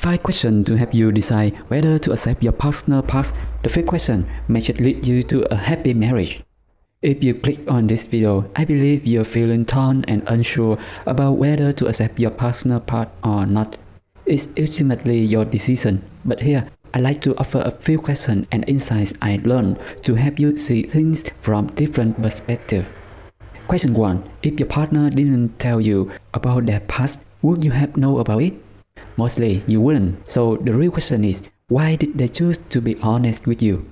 5 questions to help you decide whether to accept your partner's past. The 5th question may just lead you to a happy marriage. If you click on this video, I believe you're feeling torn and unsure about whether to accept your partner's past or not. It's ultimately your decision, but here I'd like to offer a few questions and insights I learned to help you see things from different perspectives. Question 1. If your partner didn't tell you about their past, would you have known about it? Mostly you wouldn't. So the real question is, why did they choose to be honest with you?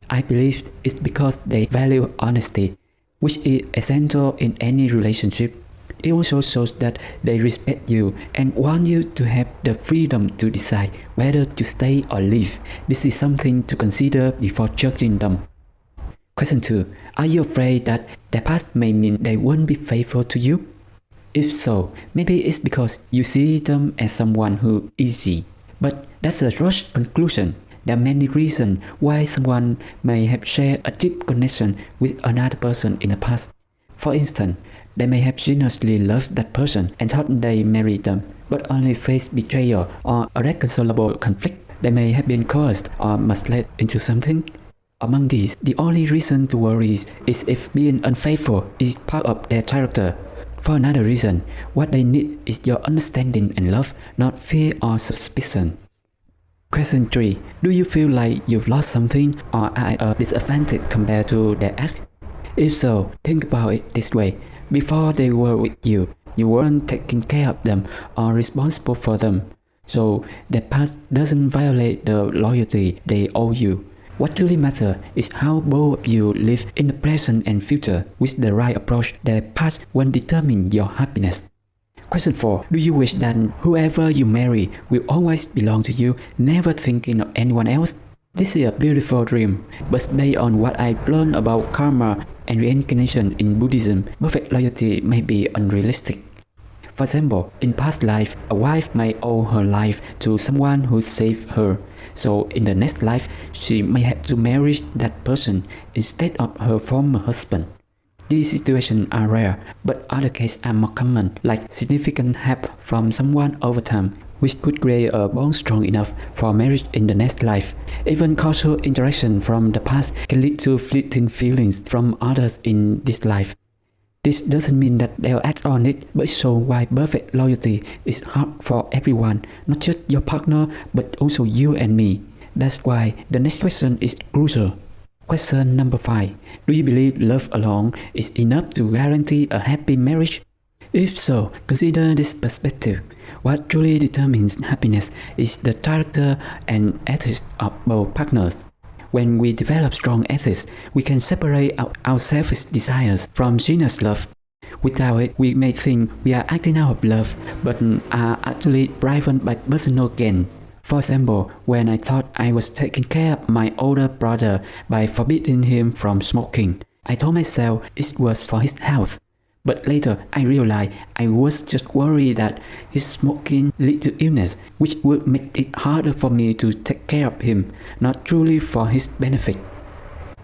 I believe it's because they value honesty, which is essential in any relationship. It also shows that they respect you and want you to have the freedom to decide whether to stay or leave. This is something to consider before judging them. Question 2. Are you afraid that their past may mean they won't be faithful to you? If so, maybe it's because you see them as someone who's easy. But that's a rushed conclusion. There are many reasons why someone may have shared a deep connection with another person in the past. For instance, they may have genuinely loved that person and thought they married them, but only faced betrayal or irreconcilable conflict. They may have been coerced or misled into something. Among these, the only reason to worry is if being unfaithful is part of their character. For another reason, what they need is your understanding and love, not fear or suspicion. Question 3. Do you feel like you've lost something or are at a disadvantage compared to their ex? If so, think about it this way. Before they were with you, you weren't taking care of them or responsible for them. So their past doesn't violate the loyalty they owe you. What truly matters is how both of you live in the present and future. With the right approach, their past won't determine your happiness. Question 4. Do you wish that whoever you marry will always belong to you, never thinking of anyone else? This is a beautiful dream, but based on what I've learned about karma and reincarnation in Buddhism, perfect loyalty may be unrealistic. For example, in past life, a wife may owe her life to someone who saved her. So in the next life, she may have to marry that person instead of her former husband. These situations are rare, but other cases are more common, like significant help from someone over time, which could create a bond strong enough for marriage in the next life. Even cultural interaction from the past can lead to fleeting feelings from others in this life. This doesn't mean that they'll act on it, but it shows why perfect loyalty is hard for everyone, not just your partner, but also you and me. That's why the next question is crucial. Question number 5. Do you believe love alone is enough to guarantee a happy marriage? If so, consider this perspective. What truly determines happiness is the character and ethics of both partners. When we develop strong ethics, we can separate out our selfish desires from genuine love. Without it, we may think we are acting out of love, but are actually driven by personal gain. For example, when I thought I was taking care of my older brother by forbidding him from smoking, I told myself it was for his health. But later, I realized I was just worried that his smoking led to illness, which would make it harder for me to take care of him, not truly for his benefit.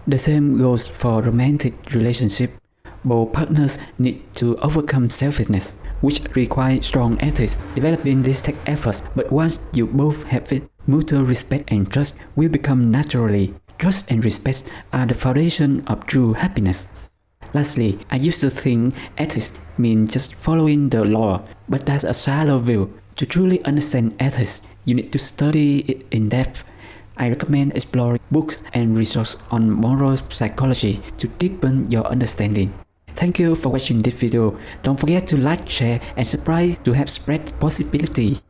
The same goes for romantic relationships. Both partners need to overcome selfishness, which requires strong ethics. Developing this takes efforts, but once you both have it, mutual respect and trust will become naturally. Trust and respect are the foundation of true happiness. Lastly, I used to think ethics means just following the law, but that's a shallow view. To truly understand ethics, you need to study it in depth. I recommend exploring books and resources on moral psychology to deepen your understanding. Thank you for watching this video. Don't forget to like, share, and subscribe to help spread possibility.